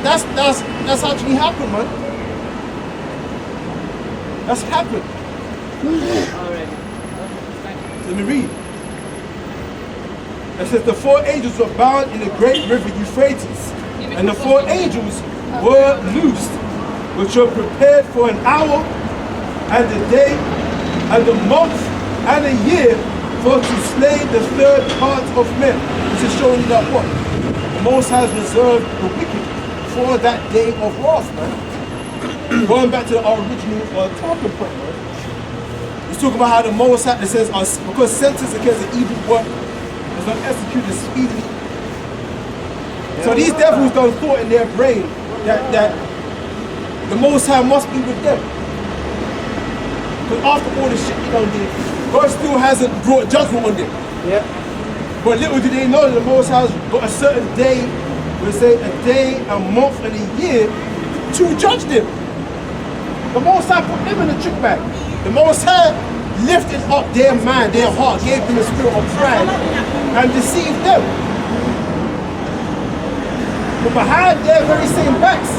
that's actually happened, man. That's happened. Let me read. It says the 4 angels were bound in the great river Euphrates, and the 4 angels were loosed, which were prepared for an hour, and a day, and a month, and a year, for to slay the third part of men. Which is showing you that what? The Most High has reserved the wicked for that day of wrath, man. Going back to our original talking point, man. He's talking about how the Most High, it says, because sentence against the evil work is not executed speedily. So these devils don't thought in their brain that the Most High must be with them. Because after all the shit they done did, God still hasn't brought judgment on them. Yeah. But little do they know that the Most High has got a certain day, we say a day, a month, and a year to judge them. The Most High put them in a trick bag. The Most High lifted up their mind, their heart, gave them a spirit of pride, and deceived them. But behind their very same backs,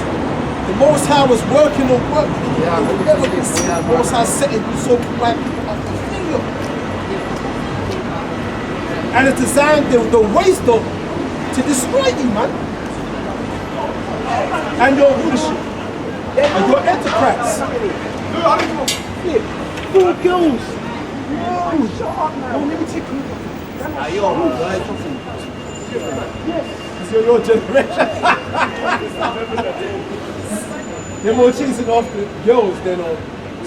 the Most High was working on work. The Most High setting you so right up the finger. And it's designed the waste of to destroy you, man. And your rulership. And your enterprise. Yeah. 4 girls. No, shut up now. No, let me take you. It's your generation. They're more chasing after girls than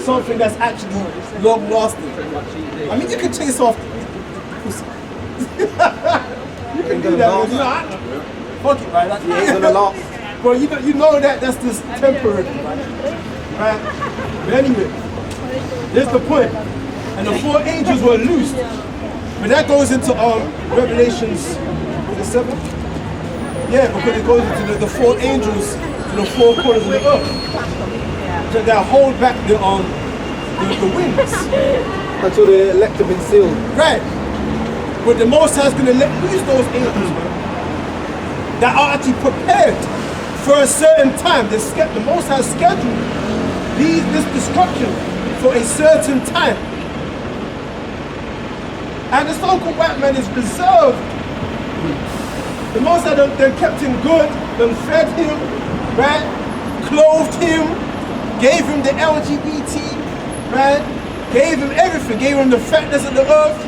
something that's actually long lasting. I mean, you can chase after pussy. You can do that. You know, fuck it, right? Like, You ain't gonna laugh. Well, you know that's just temporary, right? But anyway, here's the point. And the 4 angels were loosed. But that goes into Revelations, was it 7? Yeah, because it goes into the 4 angels to the 4 corners of the earth. So they hold back the winds. Until the elect have been sealed. Right. But the Most High is going to let loose those angels, man, that are actually prepared for a certain time. The Most High scheduled this destruction for a certain time. And the so-called white man is reserved. The Most High done kept him good, done fed him, right? Clothed him, gave him the LGBT, right? Gave him everything, gave him the fatness of the earth,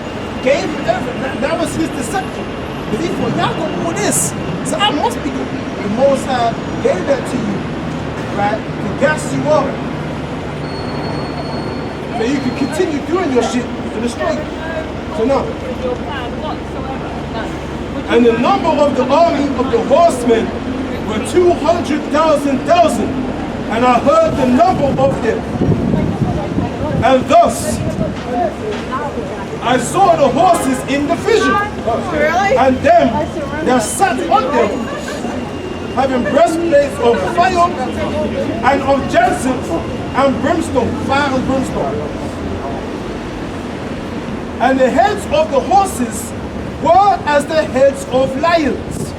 gave him everything. That was his deception. Because he thought, y'all got all this, so I must be good. The Most High gave that to you, right? To gas you up. So you can continue doing your shit to destroy you. So no. And the number of the army of the horsemen were 200,000. And I heard the number of them. And thus, I saw the horses in the vision. And them that sat on them, having breastplates of fire and of jacinth and brimstone, fire and brimstone. And the heads of the horses were as the heads of lions,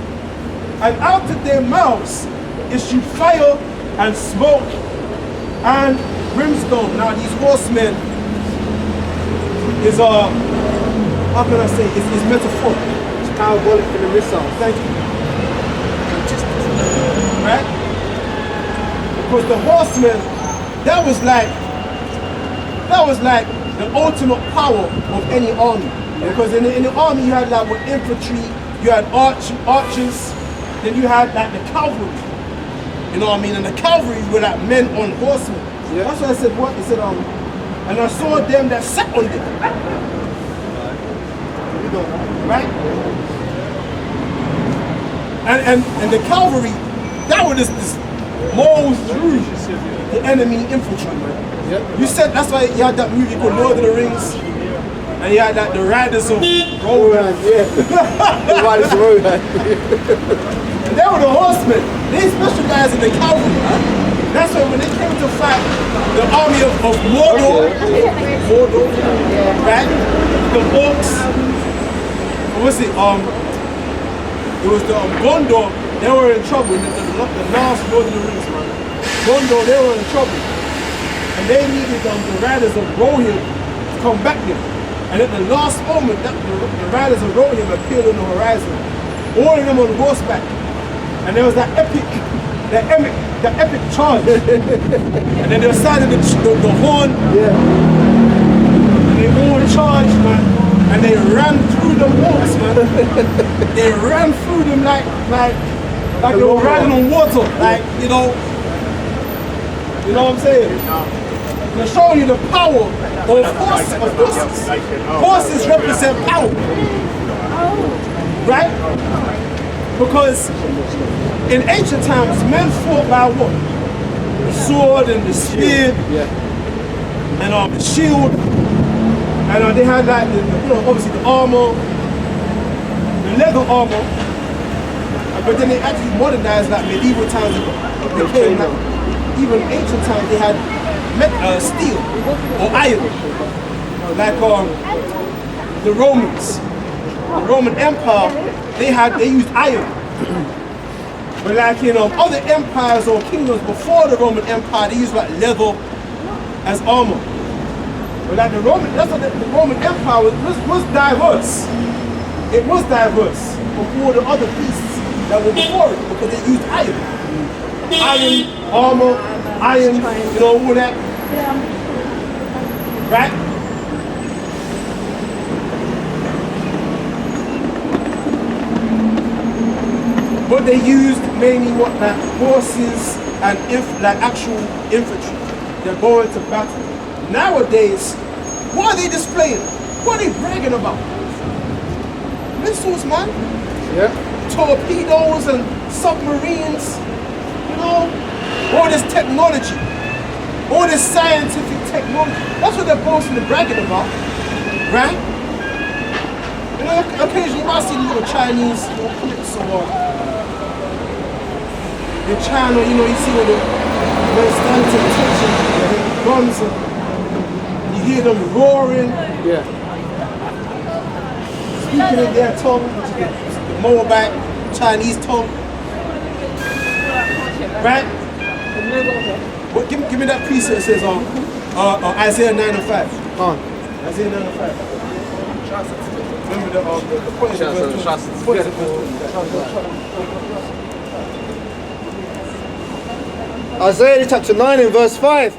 and out of their mouths issued fire and smoke and brimstone. Now these horsemen is how can I say, is metaphor. It's parabolic for the missile. Thank you. Right? Because the horsemen, that was like the ultimate power of any army. Because in the army you had like with infantry, you had archers, then you had like the cavalry. You know what I mean? And the cavalry were like men on horsemen. Yeah. That's why I said what? He said and I saw them that sat on them. Right? And the cavalry, that was just mow through the enemy infantry, man. Yep. You said that's why you had that movie called Lord of the Rings, and you had like the Riders of Rohan. Yeah. The Riders of Rohan. And they were the horsemen. They specialized in the cavalry, man. That's why when they came to fight the army of Mordor, right? The orcs. What was it? It was the Gondor they were in trouble. The last Lord of the Rings, man. Gondor, they were in trouble. And they needed the riders of Rohirrim to come back there. And at the last moment, the riders of Rohirrim appeared on the horizon. All of them on horseback. And there was that epic charge. And then they sounded the horn. Yeah. And they all charged, man. And they ran through the walls, man. They ran through them like they were riding on water. Like, you know what I'm saying? They're showing you the power of horses. Horses represent power. Right? Because in ancient times, men fought by what? The sword and the spear, and the shield, and they had like obviously the armor, the leather armor. But then they actually modernized like medieval times. It became like, even ancient times they had steel or iron, like the Romans, the Roman Empire. They used iron. But like in other empires or kingdoms before the Roman Empire, they used like leather as armor. But like the Roman Empire was diverse. It was diverse from all the other beasts that were before it because they used iron. Iron, armor, iron, all that. Right? But they used mainly like horses and like actual infantry. They're going to battle. Nowadays, what are they displaying? What are they bragging about? Missiles, man. Yeah. Torpedoes and submarines. All this technology. All this scientific technology. That's what they're boasting and bragging about. Right? Occasionally I see the little Chinese clips or in China, you see all the standing to attention, the guns, and you hear them roaring, speaking in their tongue, which is the Moabite, Chinese tongue. Right? Well, give me that precept that says Isaiah 9 and 5. Isaiah 9 and 5. Remember the point of the verse. Isaiah chapter 9 and verse 5.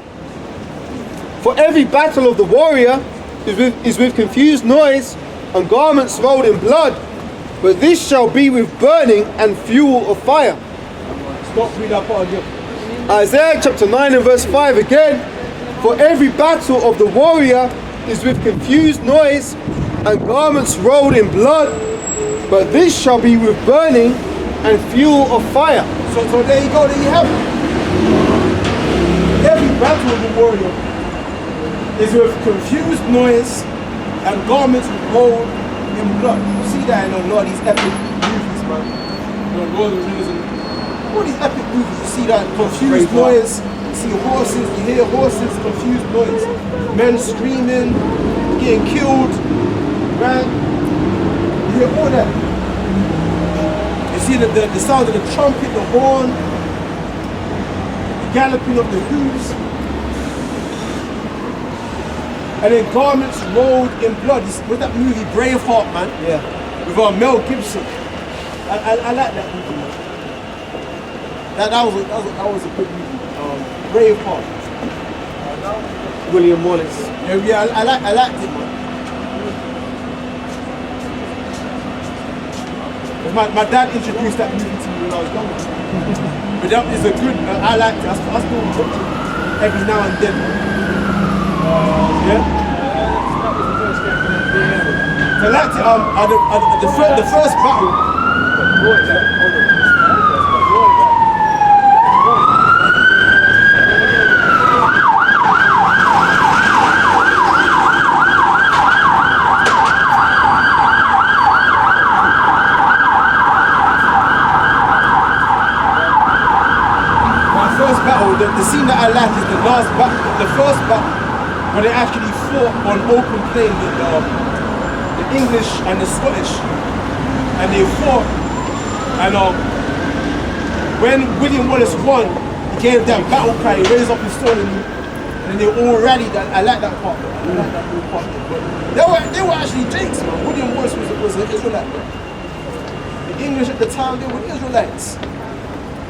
For every battle of the warrior is with confused noise and garments rolled in blood, but this shall be with burning and fuel of fire. Stop reading that part again. Isaiah chapter 9 and verse 5 again. For every battle of the warrior is with confused noise and garments rolled in blood, but this shall be with burning and fuel of fire. So there you go, there you have it. Every battle of the warrior is with confused noise and garments rolled in blood. You see that in a lot of these epic movies, man. Lord of the Rings and all these epic movies. You see that confused noise. You see horses. You hear horses, confused noise. Men screaming, getting killed, right? You hear all that. You see the sound of the trumpet, the horn, galloping of the hooves, and then garments rolled in blood. With that movie Braveheart, man? Yeah. With Mel Gibson. I like that movie, man. That was a good movie. Braveheart. William Wallace. Yeah, I liked it, man. My dad introduced that movie to me when I was younger. But that is a good, I liked it. I still watch it every now and then. Yeah? So I liked it. The first battle. The scene that I like is the last battle, the first battle, where they actually fought on open plain with the English and the Scottish, and they fought, and when William Wallace won, he gave that battle cry, he raised up his sword and they all rallied. I like that part. I like that whole part. But they were actually Jakes, man. William Wallace was an Israelite, man. The English at the time, they were Israelites.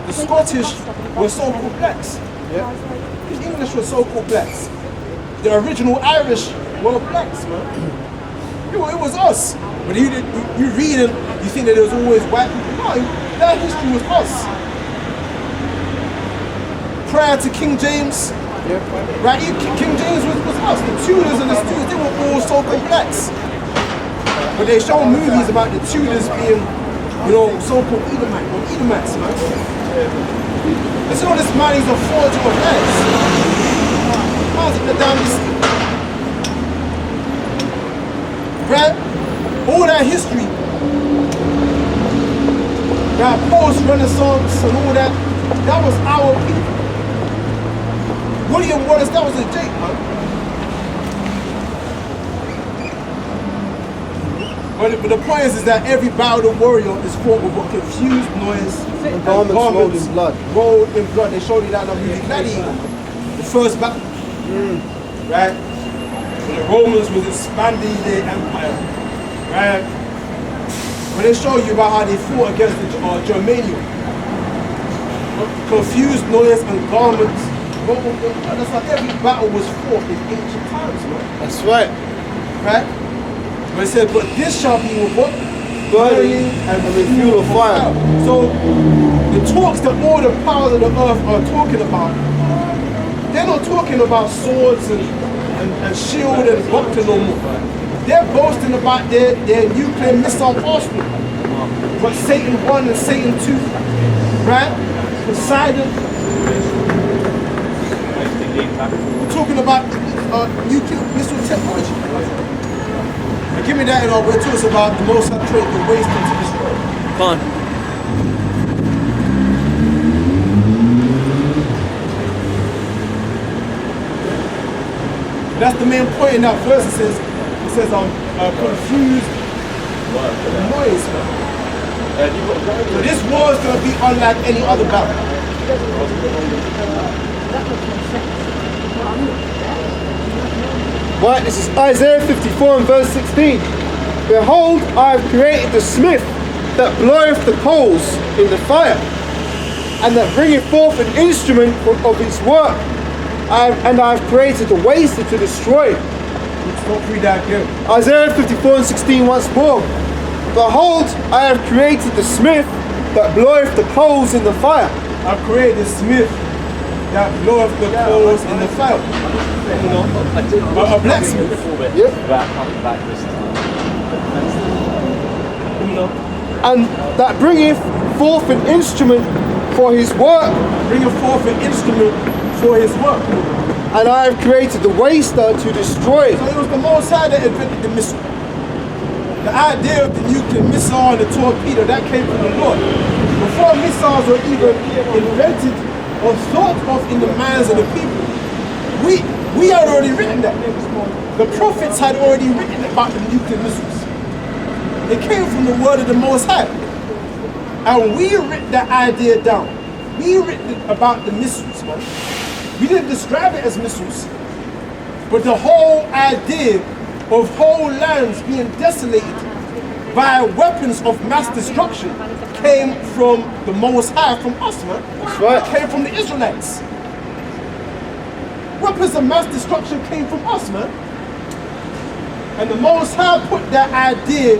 The Scottish were so-called blacks. Yeah? The English were so-called blacks. The original Irish were blacks, man. It was us. But you read it, you think that there was always white people. No, that history was us. Prior to King James, right? King James was us. The Tudors and the Stuarts, they were all so-called blacks. But they show movies about the Tudors being, you know, so-called Edomites, man. It's all this man, he's a forger of heads. How's it the damn sea? Right? All that history, that post-Renaissance and all that, that was our people. William Wallace, that was a Jake, man. But the point is that every battle of the warrior is fought with a confused noise And garments rolled in blood. Rolled in blood. They showed you that in the movie Gladiator. The first battle. Right? When the Romans was expanding their empire. Right? When they show you about how they fought against the Germanium. Confused noise and garments. That's like every battle was fought in ancient times, man. That's right. Right? But it said, but this shall be with what? Burning and with fuel of fire. So the talks that all the powers of the earth are talking about, they're not talking about swords and shield and buckler no more. They're boasting about their nuclear missile arsenal. But Satan 1 and Satan 2, right? Poseidon. We're talking about nuclear missile technology. Now give me that and we'll talk about the most I trade, the waste into destroy. Come on. That's the main point in that verse. It says confused noise. So this war is going to be unlike any other battle. Right, this is Isaiah 54 and verse 16. Behold, I have created the smith that bloweth the coals in the fire, and that bringeth forth an instrument of his work. And I have created the waster to destroy. Don't read that again. Isaiah 54 and 16 once more. Behold, I have created the smith that bloweth the coals in the fire. I've created the smith that bloweth the coals in the fire. You know, a blacksmith. Yep. You know, And that bringeth forth an instrument for his work. bringing forth an instrument for his work. And I have created the waster to destroy. So it was the Most High that invented the missile. The idea of the nuclear missile and the torpedo, that came from the Lord. Before missiles were even invented or thought of in the minds of the people, we had already written that. The prophets had already written about the nuclear missiles. It came from the word of the Most High. And we written that idea down. We written about the missiles, man. We didn't describe it as missiles. But the whole idea of whole lands being desolated by weapons of mass destruction came from the Most High, from us, man. That's right. It came from the Israelites. Weapons of mass destruction came from us, man. And the Most High put that idea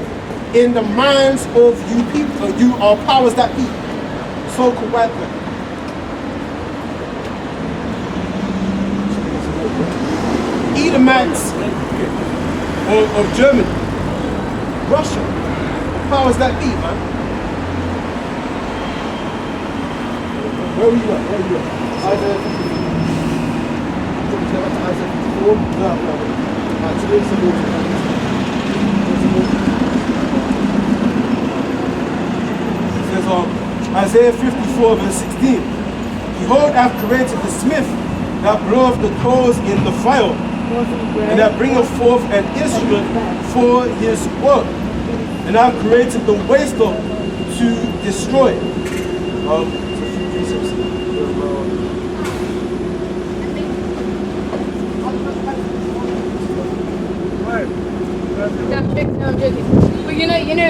in the minds of you people, you are powers that be, so-called white men. Edomites of Germany, Russia, powers that be, man. Where were you at? Where were you at? Isaiah 54. No. It says Isaiah 54 verse 16. Behold, I have created the smith that bloweth the coals in the fire, and that bringeth forth an instrument for his work. And I have created the waster to destroy.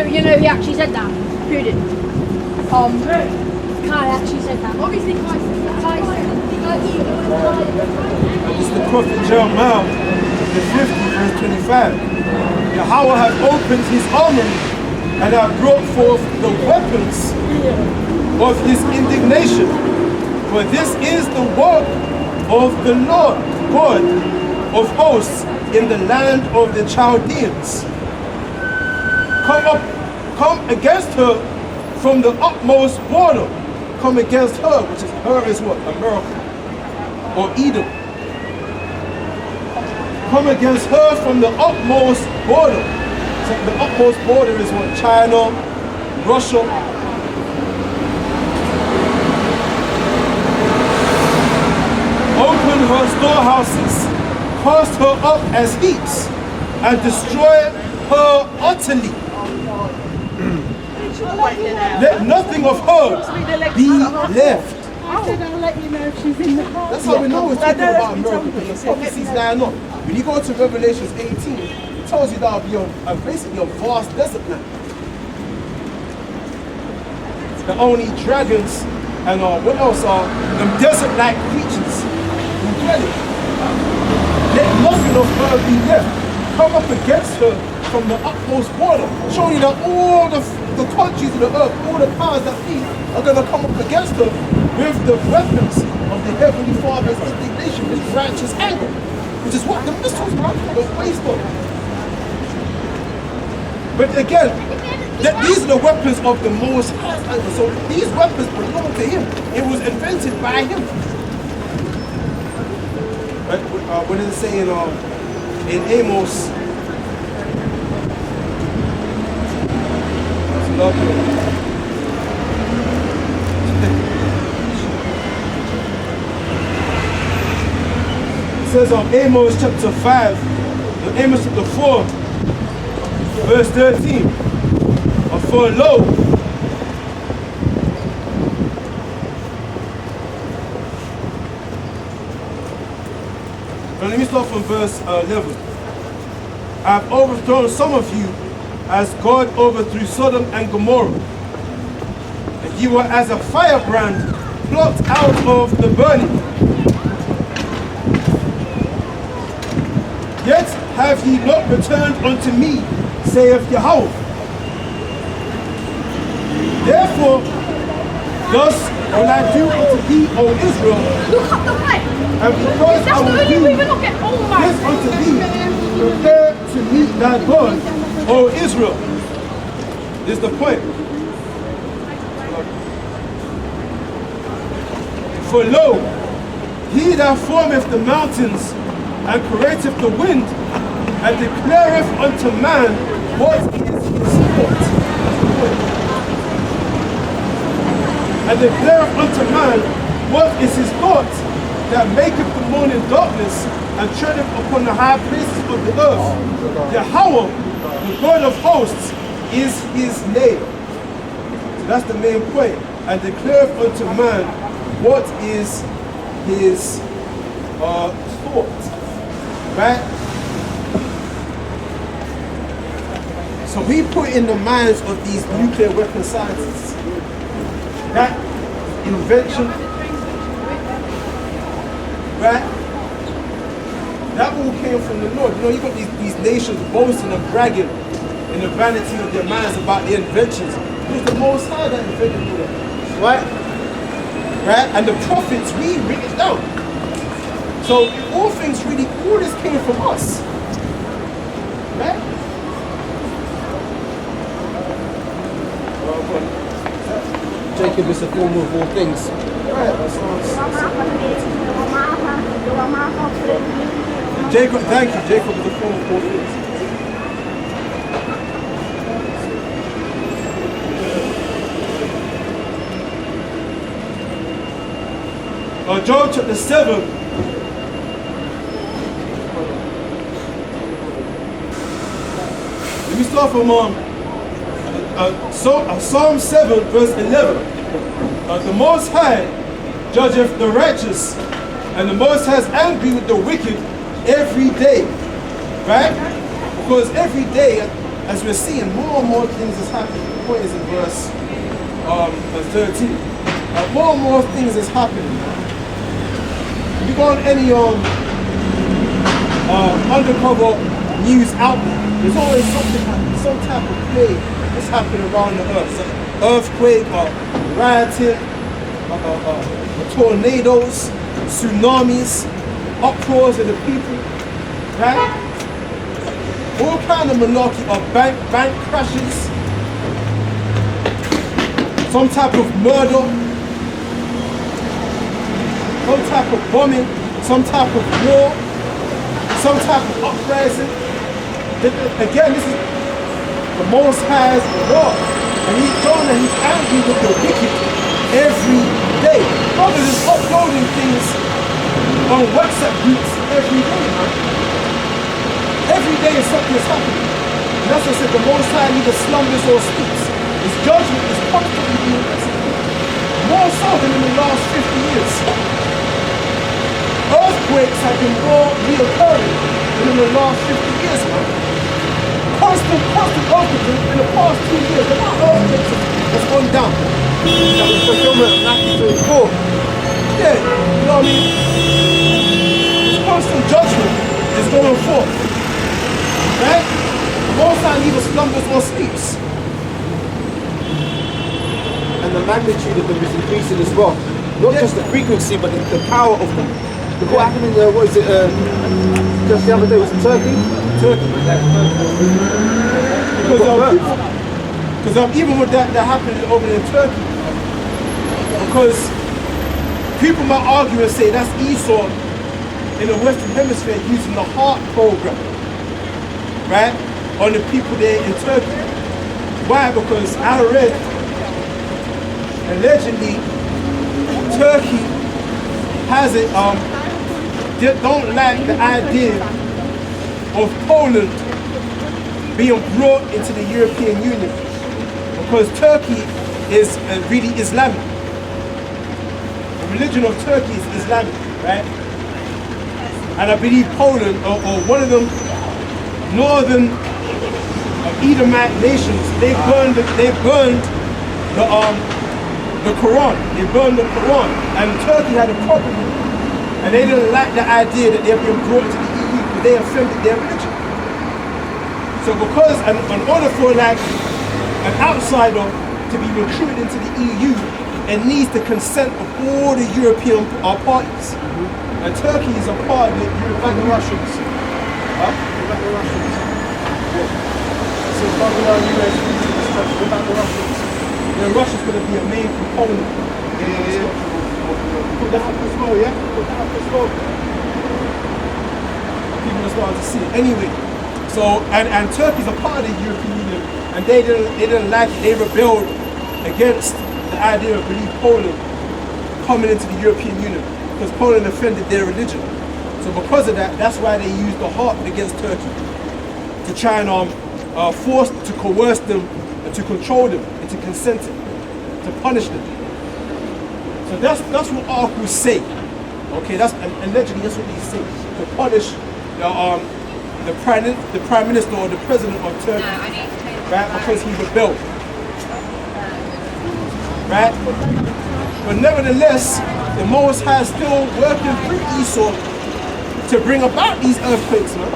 he actually said that. Who did? Kai actually said that. Obviously, Kai said that. Kai said It's the prophet Jeremiah, the 50, verse 25. Yahweh has opened his armory and have brought forth the weapons of his indignation. For this is the work of the Lord God of hosts in the land of the Chaldeans. Come against her from the utmost border. Come against her, which is her is what? America or Edom. Come against her from the utmost border. So the utmost border is what? China, Russia. Open her storehouses, cast her up as heaps, and destroy her utterly. Let nothing of her be left. I said I'll let you know if she's in the car. That's how we know we're talking about America, because the prophecy's line up. When you go to Revelations 18, it tells you that will be basically a vast desert land. The only dragons and what else are them desert-like creatures who dwell it. Let nothing of her be left. Come up against her from the utmost border, showing you that all the countries of the earth, all the powers that be, are going to come up against her with the weapons of the Heavenly Father's indignation, his righteous anger, which is what the missiles are based on. But again, these are the weapons of the Most High. So these weapons belong to him. It was invented by him. Right? What does it say in Amos? It says on Amos chapter 5, Amos chapter 4, verse 13, for lo, let me start from verse 11. I have overthrown some of you as God overthrew Sodom and Gomorrah. And you were as a firebrand plucked out of the burning. Yet have ye not returned unto me, saith Yahweh. Therefore, thus will I do unto thee, O Israel, Look up the way. and because I will do We will not get all this unto thee, prepare to meet thy God, O Israel. This is the point. For lo, he that formeth the mountains and createth the wind and declareth unto man what is his thought. That's the point. And declareth unto man what is his thought, that maketh the morning darkness and treadeth upon the high places of the earth. Yahweh, the God of hosts, is his name. So that's the main point. And declareth unto man what is his thought. Right? So we put in the minds of these nuclear weapon scientists that invention, right? That all came from the Lord. You know, you got these nations boasting and bragging in the vanity of their minds about their inventions. It was the Most High that invented all that. Right? Right? And the prophets, we write it down. So all things really, all this came from us. Right? Jacob is the former of all things. Right. Jacob, thank you. Jacob is the former of all things. Job chapter 7. Let me start from Psalm 7 verse 11. The Most High judgeth the righteous, and the Most High is angry with the wicked every day. Right? Because every day as we're seeing, more and more things is happening. The point is in verse 13. More and more things is happening. If you go on any undercover news outlet, there's always something happening, some type of plague that's happening around the earth. So earthquake, rioting, tornadoes, tsunamis, uproars of the people, right? All kind of malarkey of bank crashes, some type of murder, some type of bombing, some type of war, some type of uprising. Again, this is the Most High's law. And he's showing that he's angry with the wicked every day. Brothers is uploading things on WhatsApp groups every day, man. Every day is something that's happening. And that's what I said, the Most High neither slumbers or sleeps. His judgment is constantly being executed. More so than in the last 50 years. Earthquakes have been more reoccurring than in the last 50 years, man. Constant earthquakes in the past 2 years. The amount of earthquakes has gone down. That was fulfillment of Matthew 24. Yeah, you know what I mean? This constant judgment is going forth. Right? The Most High neither slumbers or sleeps. And the magnitude of them is increasing as well. Not just the frequency, but the power of them. Look what happened in just the other day, was it Turkey? Because even with that happening over in Turkey, because people might argue and say that's Esau in the Western Hemisphere using the HART program, right, on the people there in Turkey. Why? Because I read, allegedly, Turkey has it, they don't like the idea of Poland being brought into the European Union because Turkey is really Islamic. The religion of Turkey is Islamic, right? And I believe Poland, or one of them northern Edomite nations, they burned the Quran. They burned the Quran, and Turkey had a problem with it. And they didn't like the idea that they're being brought into the EU because they offended their religion. So because, and in order for like an outsider to be recruited into the EU, it needs the consent of all the European parties. And Turkey is a part of the European Like the Union. Russians. Huh? Like the Russians. So Babylon, US, what about the Russians? The Russia's going to be a main component. Yeah. Put that up as well, yeah? Put that up as well. People are starting to see it. Anyway, so, and Turkey's a part of the European Union, and they didn't like it. They rebelled against the idea of Poland coming into the European Union, because Poland offended their religion. So because of that, that's why they used the HART against Turkey, to try and force, to coerce them, and to control them, and to consent it, to punish them. So that's what articles say. Okay, that's allegedly that's what they say, to punish the prime minister or the president of Turkey, right? Because he rebelled, right? But nevertheless, the Most High is still working through Esau to bring about these earthquakes, man.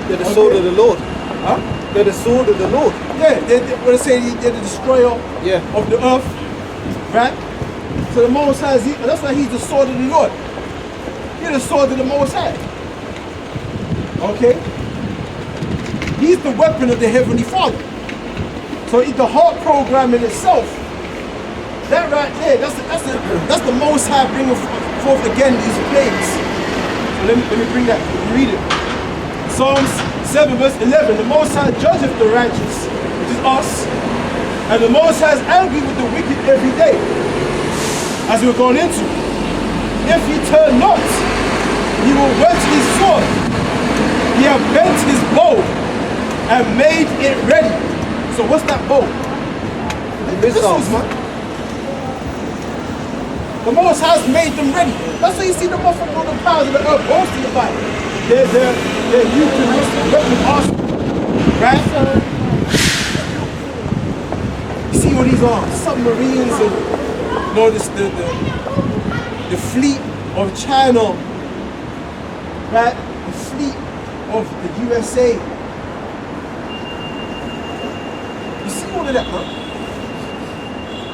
They're the sword of the Lord. Huh? They're the sword of the Lord. Yeah, what they say, they're the destroyer of the earth, right? So the Most High, that's why he's the sword of the Lord. You're the sword of the Most High. Okay? He's the weapon of the Heavenly Father. So the HART program in itself, that right there, that's the Most High bringing forth again these plagues. So let me bring that, read it. Psalms 7 verse 11, the Most High judgeth the righteous, which is us, and the Most High is angry with the wicked every day. As we're going into, if he turn not, he will whet his sword. He hath bent his bow and made it ready. So what's that bow? The missiles, man. The Most High has made them ready. That's why you see them off of all the powers of the earth boasting about it. They're used to weapon arsenal, right? all these submarines and the fleet of China, right? The fleet of the USA. You see all of that, man?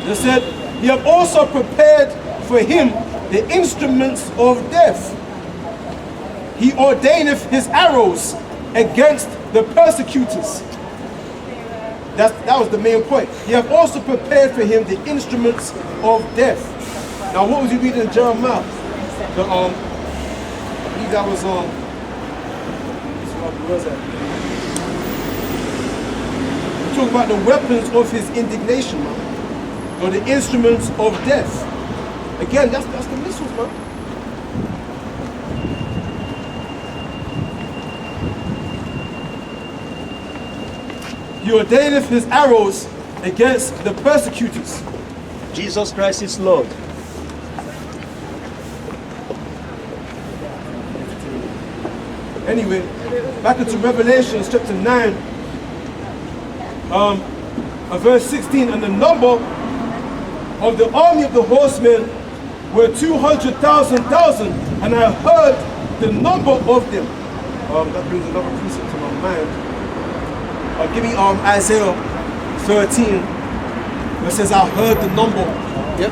They said, "He have also prepared for him the instruments of death. He ordaineth his arrows against the persecutors." That was the main point. He have also prepared for him the instruments of death. Now, what was he reading in Jeremiah? I believe that was where was that? We talk about the weapons of his indignation, man, or the instruments of death. Again, that's the missiles, man. He ordaineth his arrows against the persecutors. Jesus Christ is Lord. Anyway, back into Revelation chapter 9, verse 16, and the number of the army of the horsemen were 200,000, and I heard the number of them. That brings another precept to my mind. Give me Isaiah 13, where it says, I heard the number Yep.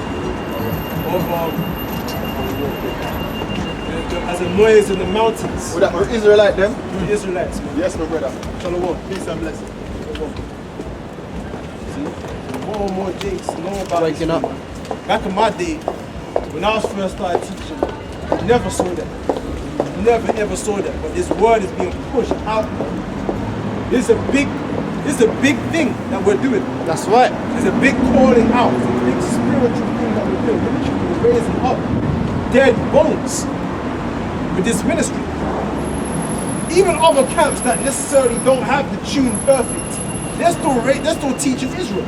of as a noise in the mountains. With that Israelite them? The Israelites, man. Yes, my brother. Shalom. Peace and blessing. See? More and more Jakes know about Waking this, up. man. Back in my day, when I was first started teaching, I never saw that. Never ever saw that. But this word is being pushed out. This is a big thing that we're doing. That's right. It's a big calling out. It's a big spiritual thing that we're doing. We're literally raising up dead bones with this ministry. Even other camps that necessarily don't have the tune perfect, they're still teaching Israel.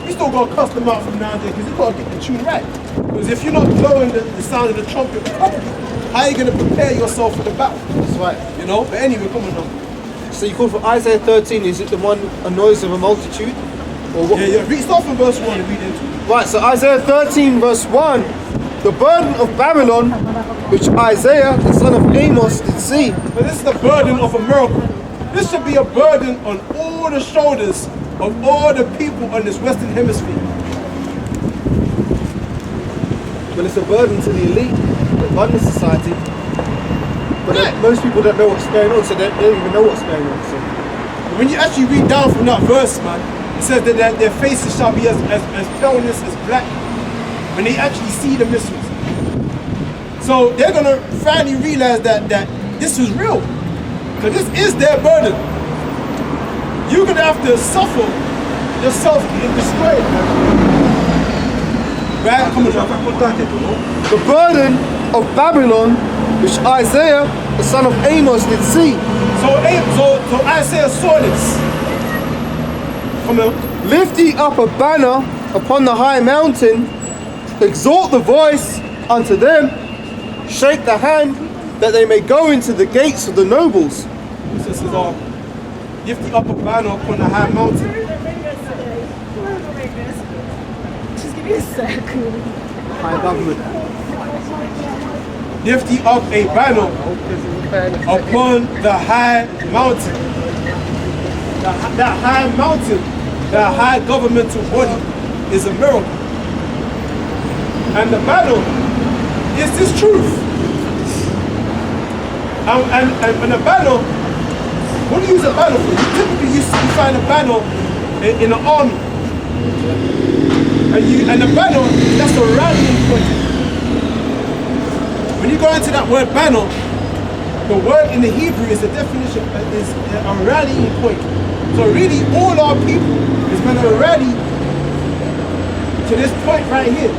We still got to cuss them out from now and then because you got to get the tune right. Because if you're not blowing the sound of the trumpet properly, how are you going to prepare yourself for the battle? That's right. You know? But anyway, come on now. So you call for Isaiah 13, is it the one, a noise of a multitude? Or what? Yeah. Start from verse 1 and read into it. Right, so Isaiah 13 verse 1, the burden of Babylon, which Isaiah, the son of Amos, did see. But this is the burden of a miracle. This should be a burden on all the shoulders of all the people on this Western Hemisphere. But it's a burden to the elite, the abundant society. But Yeah. most people don't know what's going on, so they don't even know what's going on. So. When you actually read down from that verse, man, it says that their faces shall be as paleness as black when they actually see the missiles. So they're going to finally realize that this is real. So this is their burden. You're going to have to suffer yourself getting destroyed, man. Right? Come on, The burden of Babylon, which Isaiah, the son of Amos, did see. So Isaiah saw this. Come on. Lift ye up a banner upon the high mountain, exalt the voice unto them, shake the hand, that they may go into the gates of the nobles. This is lift ye up a banner upon the high mountain. Just give me a sec. High government. Lift ye up a banner upon the high mountain. That high mountain, that high governmental body is a miracle. And the banner is this truth. And the banner, what do you use a banner for? Typically you find a banner in an army. And the banner, that's a rallying point. When you go into that word banner, the word in the Hebrew is a definition, is a rallying point. So really all our people is going to rally to this point right here.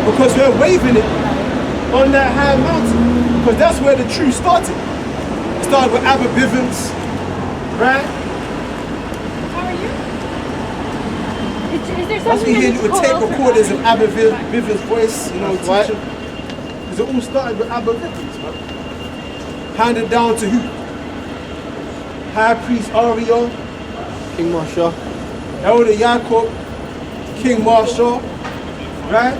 Because we're waving it on that high mountain. Because that's where the truth started. It started with Abba Bivens, right? How are you? Is there As something we hear I need to little call tape over? recorders of Abba Bivens' voice, you know, Right. teaching. Because it all started with Abba Bivens, man. Handed down to who? High Priest Ariel, King Marsha. Elder Jacob, King Marshall, right?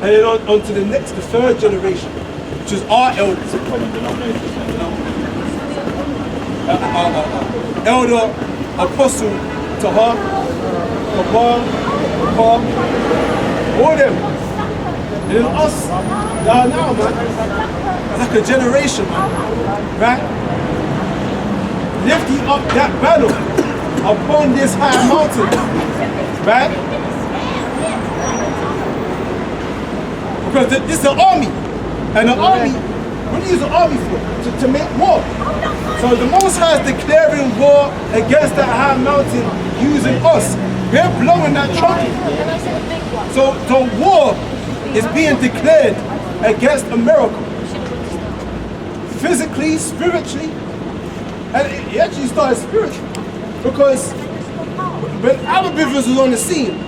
And then on to the next, the third generation, which is our elders. Elder Apostle Tahar, Kabal, Paul, all them. And then us, now, man. It's like a generation, man. Right? Lifting up that banner upon this high mountain. Right? Because this is an army. And an army, what do you use an army for? To make war. So the Most High is declaring war against that high mountain using us. We're blowing that trumpet. So the war is being declared against America. Physically, spiritually, and it actually started spiritually. Because when our brothers was on the scene,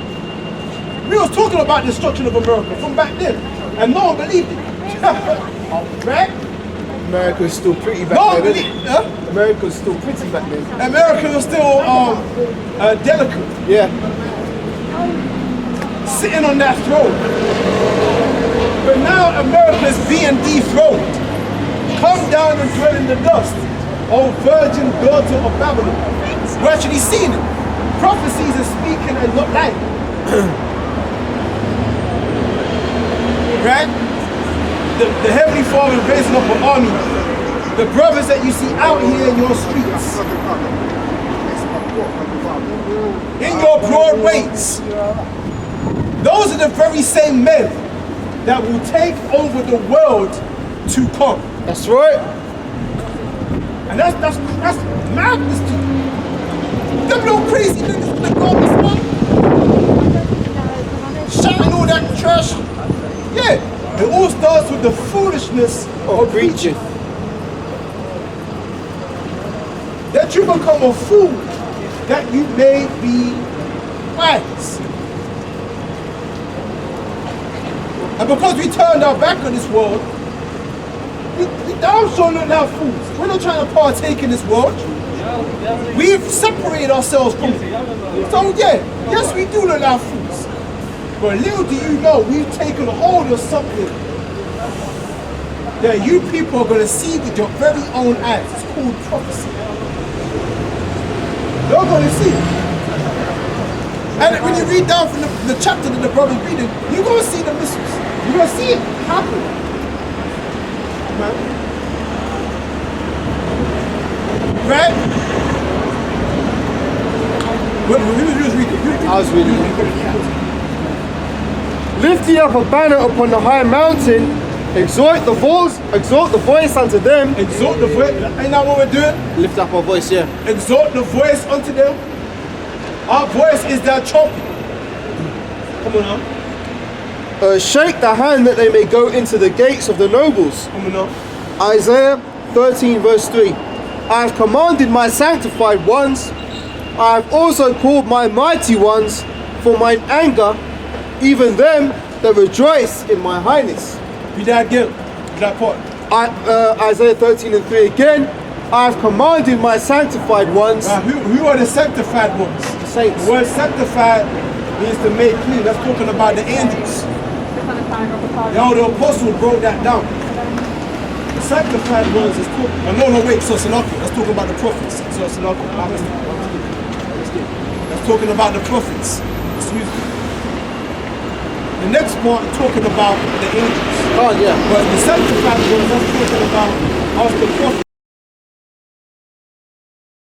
we was talking about the destruction of America from back then, and no one believed it. Right? America was still pretty back No one then. believed it. America was still pretty back then. America was still delicate, Yeah. sitting on that throne. But now America is being dethroned. Come down and dwell in the dust, O virgin daughter of Babylon. We're actually seeing it. Prophecies are speaking and not lying. Right? The Heavenly Father is raising up an army. The brothers that you see out here in your streets, in your broad ways, those are the very same men that will take over the world to come. That's right. And that's madness to you. Them little crazy niggas in the garden shouting all that trash. Yeah, it all starts with the foolishness of preaching. That you become a fool, that you may be wise. And because we turned our back on this world, we damn sure look like fools. We're not trying to partake in this world. We've separated ourselves from it. So yeah, yes we do look like fools. But little do you know, we've taken hold of something that you people are going to see with your very own eyes. It's called prophecy. You're going to see it. And when you read down from the chapter that the brother's reading, you're going to see the missiles. You're going to see it happen. Man. Right? Who was reading? I was reading. Lift ye up a banner upon the high mountain, exhort the voice unto them. Exhort the voice. Ain't that what we're doing? Lift up our voice, yeah. Exhort the voice unto them. Our voice is their trumpet. Come on now. Shake the hand that they may go into the gates of the nobles. Come on now. Isaiah 13 verse 3. I have commanded my sanctified ones. I have also called my mighty ones for mine anger, even them that rejoice in my highness. Read that again. Read that part. Isaiah 13 and 3 again. I have commanded my sanctified ones. Now, who are the sanctified ones? Saints. The word sanctified means to make clean. That's talking about the angels. The apostle broke that down. The sanctified ones is talking. No, wait, so Sinaki. That's talking about the prophets. So Sinaki. That's talking about the prophets. Excuse me. The next part is talking about the angels. Oh, yeah. But the sanctified ones, that's talking about us, the prophets.